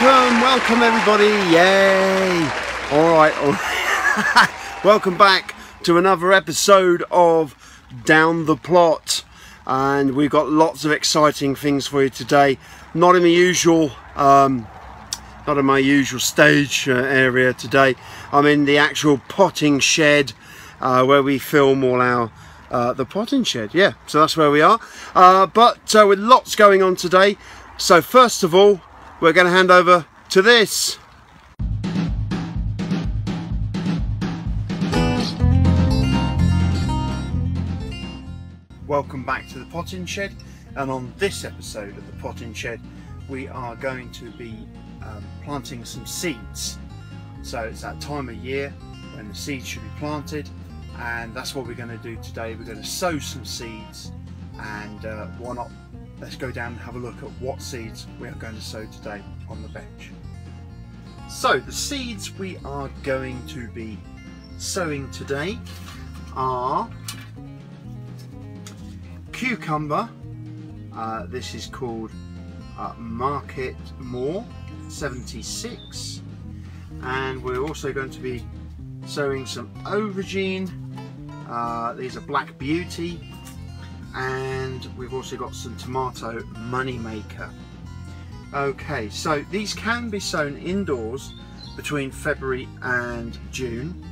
Welcome everybody, yay! Alright, welcome back to another episode of Down the Plot, and we've got lots of exciting things for you today. Not in my usual stage area today. I'm in the actual potting shed where we film all our the potting shed, yeah, so that's where we are. But with lots going on today, so first of all we're going to hand over to this. Welcome back to the potting shed, and on this episode of the potting shed we are going to be planting some seeds. So it's that time of year when the seeds should be planted, and that's what we're going to do today. We're going to sow some seeds, and why not, let's go down and have a look at what seeds we are going to sow today on the bench. So the seeds we are going to be sowing today are cucumber. This is called Market More 76, and we're also going to be sowing some aubergine. These are Black Beauty, and we've also got some tomato moneymaker. Okay, so these can be sown indoors between February and June.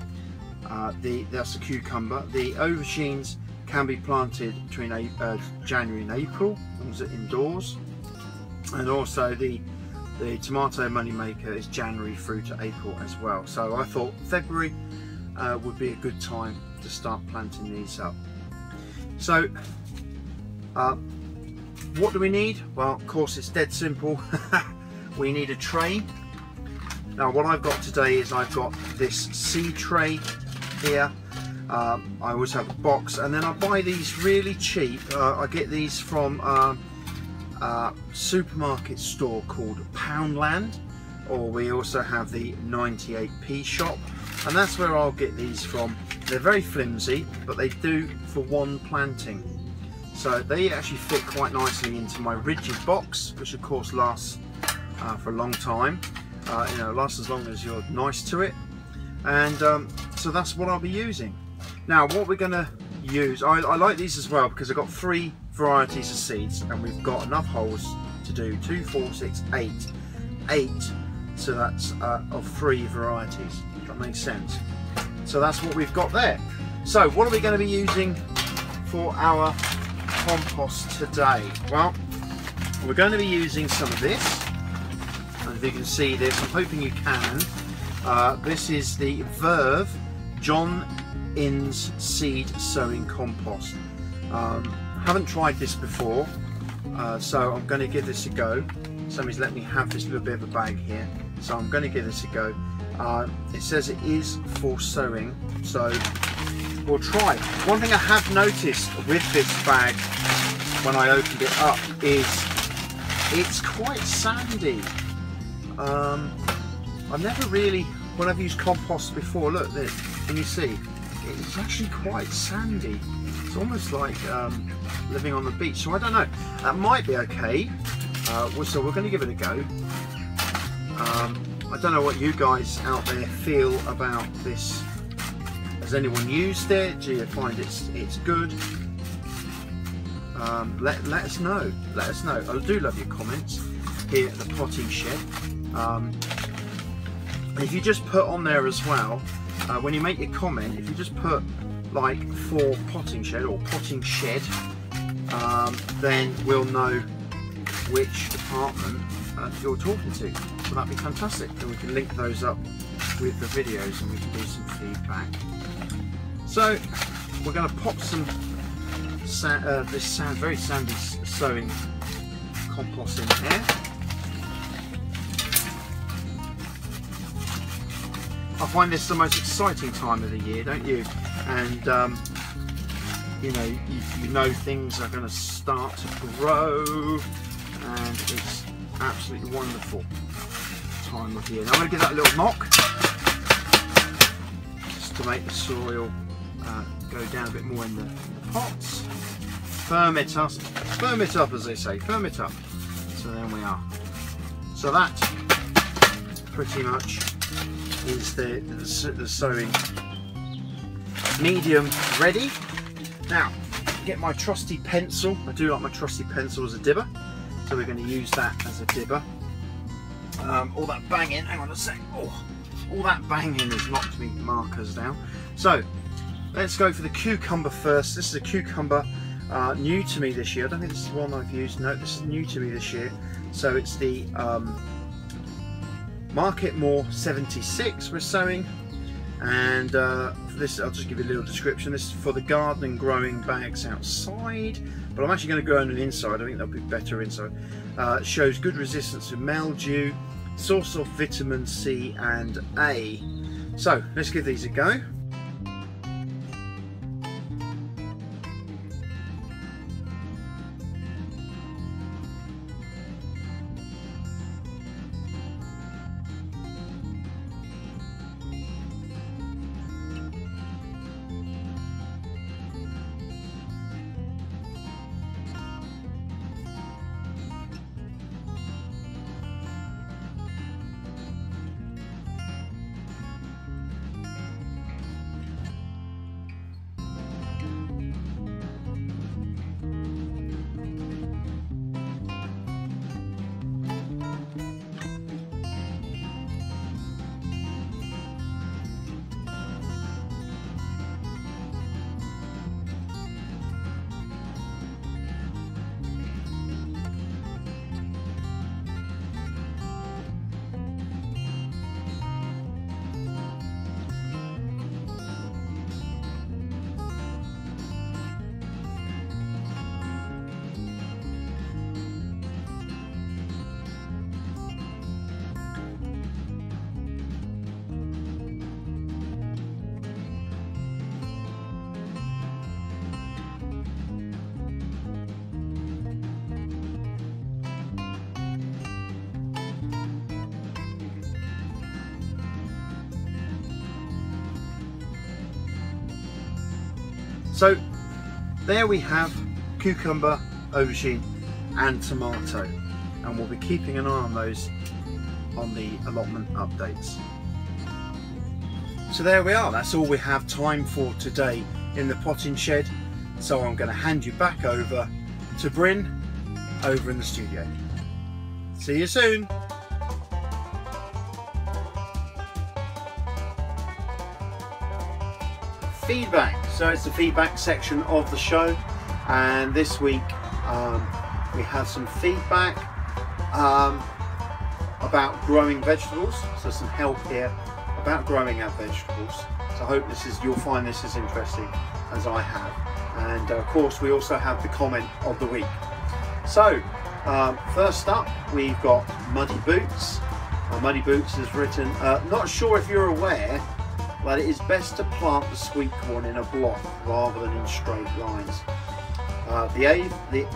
That's the cucumber. The aubergines can be planted between January and April, as long as it's indoors. And also the tomato moneymaker is January through to April as well. So I thought February would be a good time to start planting these up. So what do we need? Well, of course it's dead simple. We need a tray. Now what I've got today is I've got this seed tray here. I always have a box, and then I buy these really cheap. I get these from a supermarket store called Poundland, or we also have the 98p shop, and that's where I'll get these from. They're very flimsy, but they do for one planting. So they actually fit quite nicely into my rigid box, which of course lasts for a long time. You know, lasts as long as you're nice to it. And so that's what I'll be using. Now what we're going to use, I like these as well because I've got 3 varieties of seeds, and we've got enough holes to do 2, 4, 6, 8. So that's of 3 varieties, if that makes sense. So that's what we've got there. So what are we going to be using for our compost today? Well, we're going to be using some of this, and if you can see this, I'm hoping you can. This is the Verve John Innes seed sowing compost. Haven't tried this before, so I'm going to give this a go. Somebody's let me have this little bit of a bag here, so I'm going to give this a go. It says it is for sowing, so we'll try. One thing I have noticed with this bag when I opened it up is it's quite sandy. I've never really, when I've used compost before, look, can you see? It's actually quite sandy. It's almost like living on the beach, so I don't know. That might be okay. So we're going to give it a go. I don't know what you guys out there feel about this. Has anyone used it? Do you find it's good? Let us know. Let us know. I do love your comments here at the potting shed. And if you just put on there as well, when you make your comment, if you just put like for potting shed or potting shed, then we'll know which department you're talking to. So that'd be fantastic. Then we can link those up with the videos and we can do some feedback. So we're going to pop some very sandy sowing compost in here. I find this the most exciting time of the year, don't you? And you know things are going to start to grow, and it's absolutely wonderful time of year. Now I'm going to give that a little knock just to make the soil go down a bit more in the pots. Firm it up as they say, firm it up. So there we are. So that pretty much is the sowing medium ready. Now, get my trusty pencil. I do like my trusty pencil as a dibber, so we're going to use that as a dibber. All that banging, hang on a sec. Oh, all that banging has knocked me markers down. So let's go for the cucumber first. This is a cucumber new to me this year. I don't think this is one I've used. No, this is new to me this year. So it's the Market More 76 we're sowing, and for this I'll just give you a little description. This is for the garden and growing bags outside, but I'm actually going to grow on an inside. I think that'll be better inside. Shows good resistance to mildew, source of vitamin C and A. So let's give these a go. So there we have cucumber, aubergine and tomato, and we'll be keeping an eye on those on the allotment updates. So there we are, that's all we have time for today in the potting shed. So I'm going to hand you back over to Bryn over in the studio. See you soon. Feedback. So it's the feedback section of the show, and this week we have some feedback about growing vegetables. So some help here about growing our vegetables. So I hope you'll find this as interesting as I have. And of course we also have the comment of the week. So first up we've got Muddy Boots. Muddy Boots has written, not sure if you're aware, but it is best to plant the sweet corn in a block rather than in straight lines.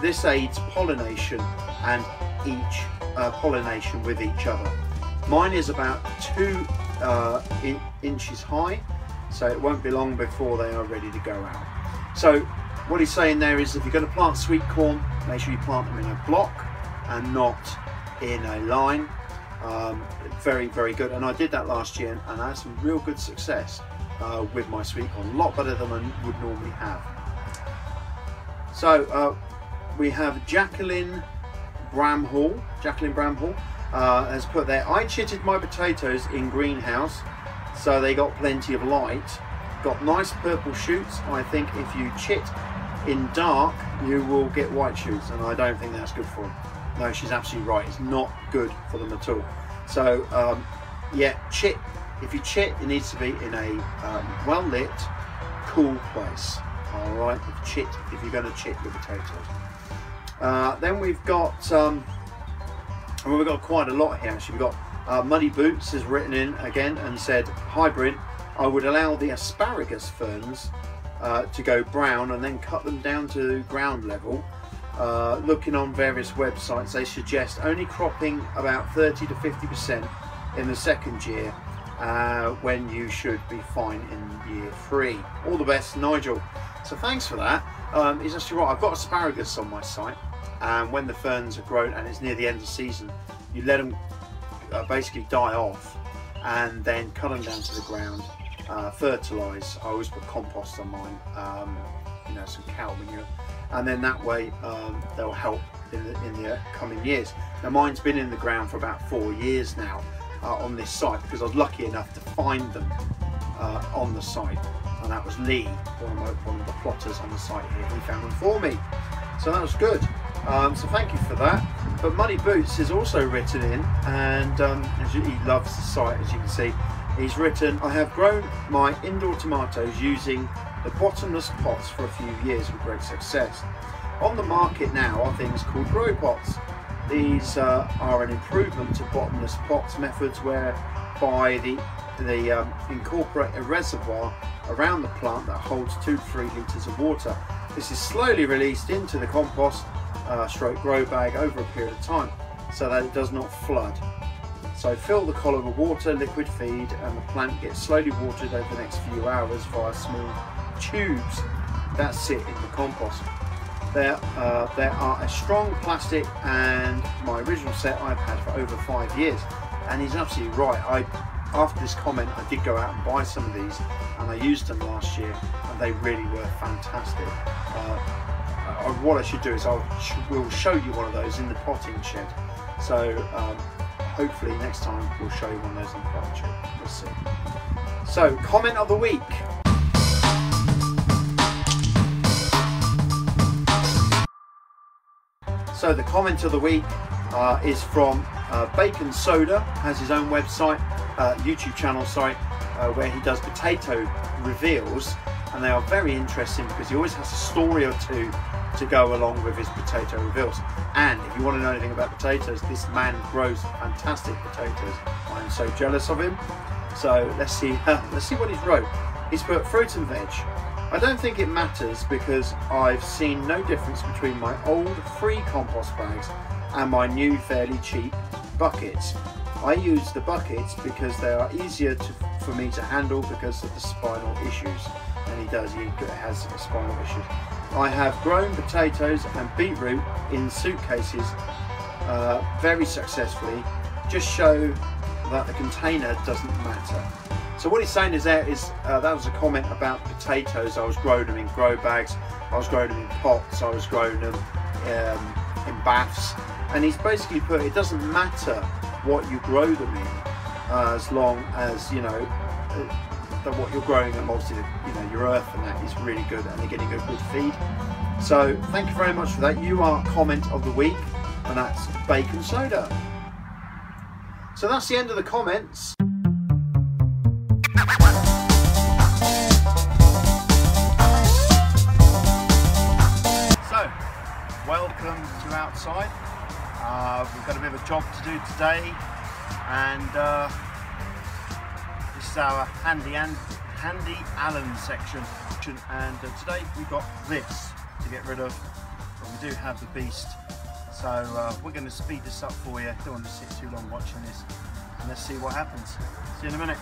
This aids pollination and pollination with each other. Mine is about 2 inches high, so it won't be long before they are ready to go out. So what he's saying there is, if you're going to plant sweet corn, make sure you plant them in a block and not in a line. Very, very good, and I did that last year and I had some real good success with my sweet corn, a lot better than I would normally have. So we have Jacqueline Bramhall has put there, I chitted my potatoes in greenhouse so they got plenty of light, got nice purple shoots. I think if you chit in dark you will get white shoots, and I don't think that's good for them. No, she's absolutely right, it's not good for them at all. So yeah, if you chit, it needs to be in a well lit, cool place. All right, if you're going to chit your potatoes. Then we've got quite a lot here actually. We've got Muddy Boots has written in again and said, hi Bryn, I would allow the asparagus ferns to go brown and then cut them down to ground level. Looking on various websites, they suggest only cropping about 30 to 50% in the second year, when you should be fine in year 3. All the best, Nigel. So thanks for that. He's actually right. I've got asparagus on my site, and when the ferns are grown and it's near the end of the season, you let them basically die off, and then cut them down to the ground, fertilise. I always put compost on mine, you know, some cow manure, and then that way they'll help in the coming years. Now mine's been in the ground for about 4 years now on this site, because I was lucky enough to find them on the site, and that was Lee, one of the plotters on the site here. He found them for me, so that was good. So thank you for that. But Muddy Boots is also written in, and he loves the site, as you can see. He's written, I have grown my indoor tomatoes using the bottomless pots for a few years with great success. On the market now are things called grow pots. These are an improvement to bottomless pots methods, whereby they incorporate a reservoir around the plant that holds 2 to 3 litres of water. This is slowly released into the compost stroke grow bag over a period of time, so that it does not flood. So fill the column with water, liquid feed, and the plant gets slowly watered over the next few hours via small tubes that sit in the compost. There are a strong plastic, and my original set I've had for over 5 years, and he's absolutely right. After this comment, I did go out and buy some of these, and I used them last year, and they really were fantastic. What I should do is we'll show you one of those in the potting shed. So hopefully next time we'll show you one of those in the potting shed. We'll see. So comment of the week. So the comment of the week is from Bacon Soda. Has his own website, YouTube channel, sorry, where he does potato reveals, and they are very interesting because he always has a story or two to go along with his potato reveals. And if you want to know anything about potatoes, this man grows fantastic potatoes. I'm so jealous of him. So let's see what he's wrote. He's put fruit and veg. I don't think it matters because I've seen no difference between my old free compost bags and my new fairly cheap buckets. I use the buckets because they are easier for me to handle because of the spinal issues. And he has spinal issues. I have grown potatoes and beetroot in suitcases very successfully. Just show that the container doesn't matter. So what he's saying is that was a comment about potatoes. I was growing them in grow bags, I was growing them in pots, I was growing them in baths, and he's basically put, it doesn't matter what you grow them in, as long as you know that what you're growing them, obviously your earth and that is really good, and they're getting a good feed. So thank you very much for that. You are comment of the week, and that's Bacon Soda. So that's the end of the comments. So welcome to outside. We've got a bit of a job to do today, and this is our handy Allen section, and today we've got this to get rid of, but we do have the beast. So we're going to speed this up for you. Don't want to sit too long watching this, and let's see what happens. See you in a minute.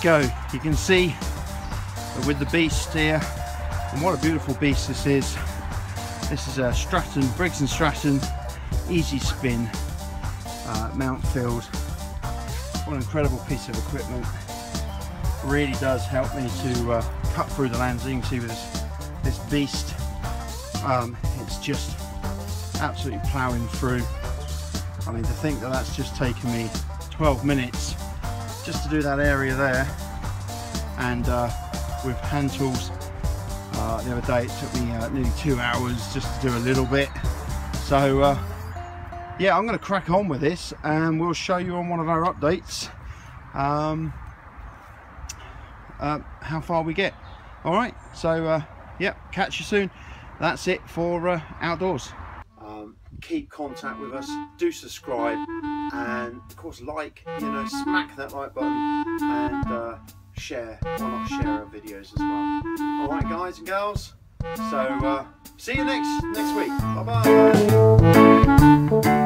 go. You can see with the beast here, and what a beautiful beast this is. This is a Stratton, Briggs & Stratton Easy Spin mount field. What an incredible piece of equipment. It really does help me to cut through the land. As you can see with this beast, it's just absolutely ploughing through. I mean, to think that that's just taken me 12 minutes just to do that area there, and with hand tools the other day it took me nearly 2 hours just to do a little bit. So yeah, I'm going to crack on with this and we'll show you on one of our updates how far we get. Alright, so yeah, catch you soon. That's it for outdoors. Keep contact with us, do subscribe, and of course like, you know, smack that like button, and share, why not share our videos as well. Alright guys and girls, so see you next week. Bye bye.